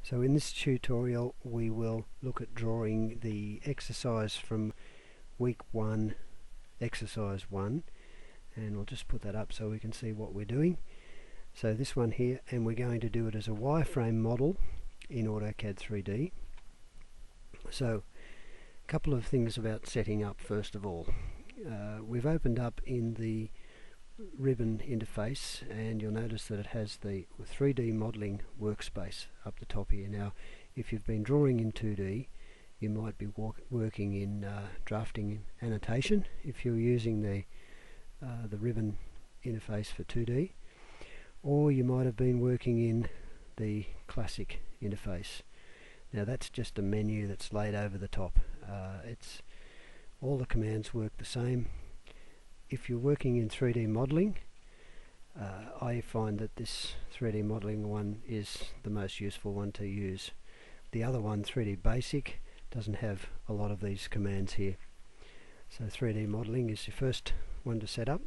So in this tutorial we will look at drawing the exercise from week 1, exercise 1, and we'll just put that up so we can see what we're doing. So this one here, and we're going to do it as a wireframe model in AutoCAD 3D. So a couple of things about setting up first of all. We've opened up in the ribbon interface, and you'll notice that it has the 3D modeling workspace up the top here. Now if you've been drawing in 2D, you might be working in drafting annotation if you're using the ribbon interface for 2D, or you might have been working in the classic interface. Now that's just a menu that's laid over the top. It's all the commands work the same. If you're working in 3D modeling, I find that this 3D modeling one is the most useful one to use. The other one, 3D Basic, doesn't have a lot of these commands here. So 3D modeling is your first one to set up.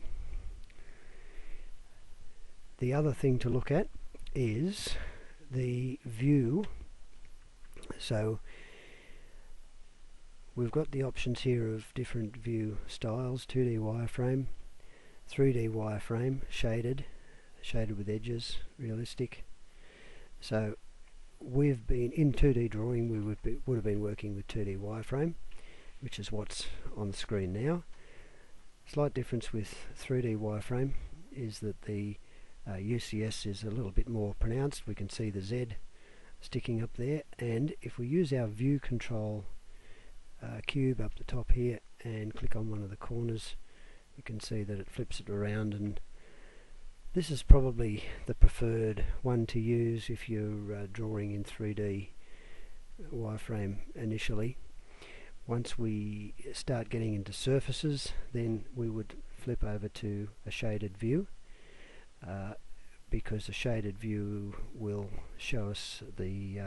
The other thing to look at is the view. So we've got the options here of different view styles: 2D wireframe, 3D wireframe, shaded with edges, realistic. So we've been in 2D drawing, we would have been working with 2D wireframe, which is what's on the screen now. Slight difference with 3D wireframe is that the UCS is a little bit more pronounced. We can see the Z sticking up there, and if we use our view control cube up the top here and click on one of the corners, you can see that it flips it around, and this is probably the preferred one to use if you're drawing in 3D wireframe initially. Once we start getting into surfaces, then we would flip over to a shaded view, because a shaded view will show us the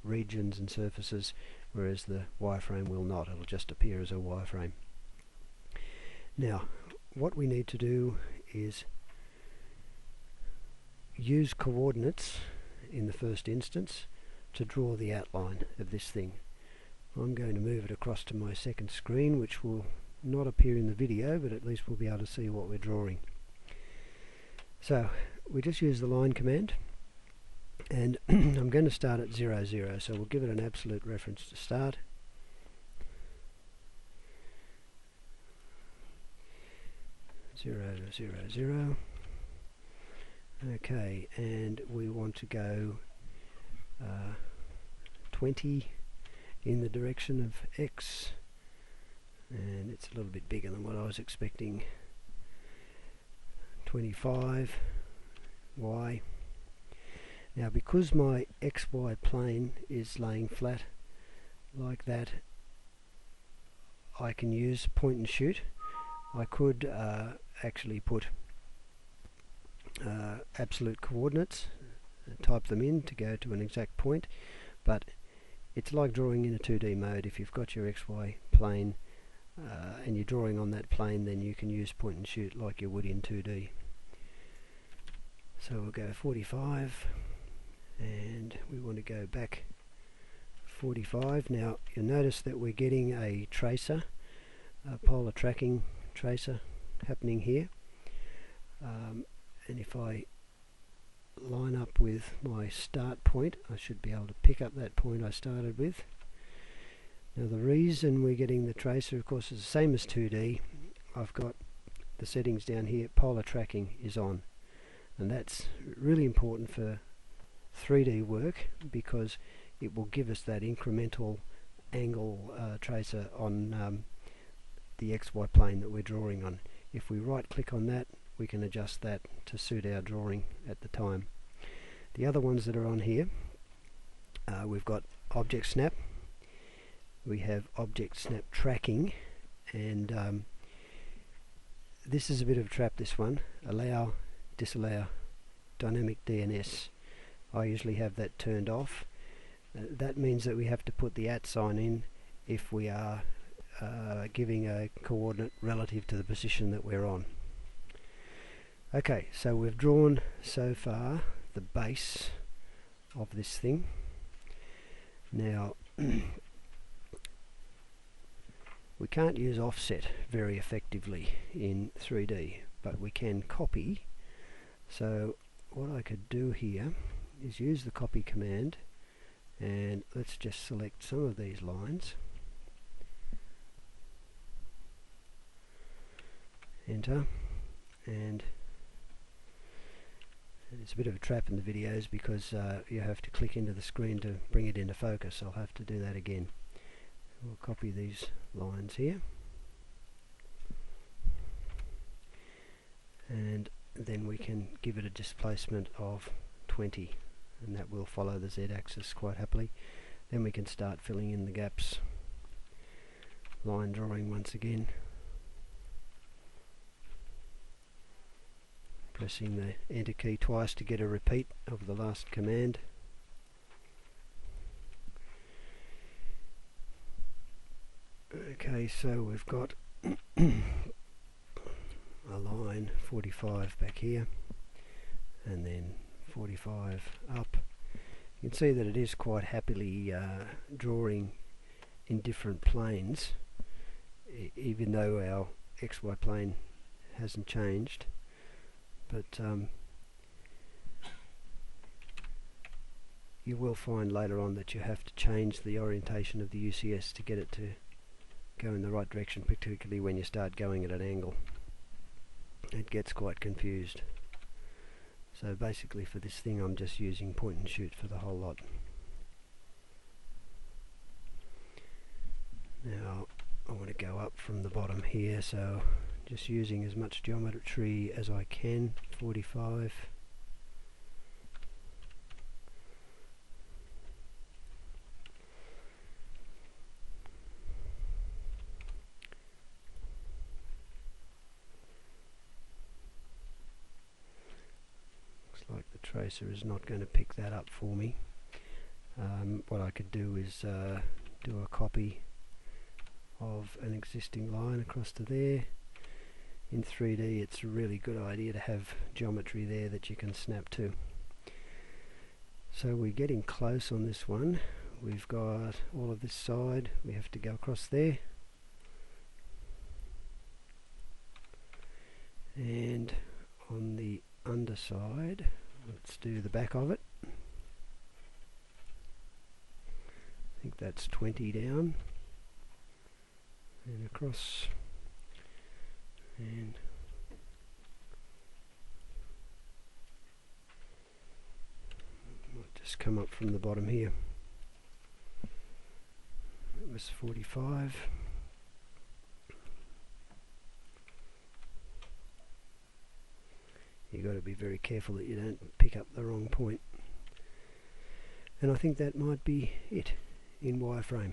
regions and surfaces, whereas the wireframe will not. It'll just appear as a wireframe. Now what we need to do is use coordinates in the first instance to draw the outline of this thing. I'm going to move it across to my second screen, which will not appear in the video, but at least we'll be able to see what we're drawing. So we just use the line command, and I'm going to start at 0, 0, so we'll give it an absolute reference to start. Zero, 0, 0. Okay, and we want to go 20 in the direction of X, and it's a little bit bigger than what I was expecting. 25 Y. Now because my XY plane is laying flat like that, I can use point and shoot. I could actually put absolute coordinates, type them in to go to an exact point, but it's like drawing in a 2D mode. If you've got your XY plane and you're drawing on that plane, then you can use point and shoot like you would in 2D. So we'll go 45, and we want to go back 45. Now you'll notice that we're getting a tracer, a polar tracking tracer happening here, and if I line up with my start point, I should be able to pick up that point I started with. Now the reason we're getting the tracer, of course, is the same as 2D. I've got the settings down here. Polar tracking is on, and that's really important for 3D work because it will give us that incremental angle tracer on the XY plane that we're drawing on. If we right click on that, we can adjust that to suit our drawing at the time. The other ones that are on here, we've got object snap, we have object snap tracking, and this is a bit of a trap, this one. Allow, disallow, dynamic DNS. I usually have that turned off. That means that we have to put the @ sign in if we are giving a coordinate relative to the position that we're on. Okay, so we've drawn so far the base of this thing. Now we can't use offset very effectively in 3D, but we can copy. So what I could do here is use the copy command, and let's just select some of these lines, enter, and it's a bit of a trap in the videos because you have to click into the screen to bring it into focus. I'll have to do that again. We'll copy these lines here, and then we can give it a displacement of 20, and that will follow the z-axis quite happily. Then we can start filling in the gaps. Line drawing once again, pressing the enter key twice to get a repeat of the last command. Okay, so we've got a line 45 back here, and then 45 up. You can see that it is quite happily drawing in different planes, even though our XY plane hasn't changed. But you will find later on that you have to change the orientation of the UCS to get it to go in the right direction, particularly when you start going at an angle. It gets quite confused. So basically for this thing I'm just using point and shoot for the whole lot. Now I want to go up from the bottom here, so just using as much geometry as I can. 45. Looks like the tracer is not going to pick that up for me. What I could do is do a copy of an existing line across to there. In 3D it's a really good idea to have geometry there that you can snap to. So we're getting close on this one. We've got all of this side, we have to go across there, and on the underside let's do the back of it. I think that's 20 down and across, and might just come up from the bottom here. It was 45. You've got to be very careful that you don't pick up the wrong point. And I think that might be it in Wireframe.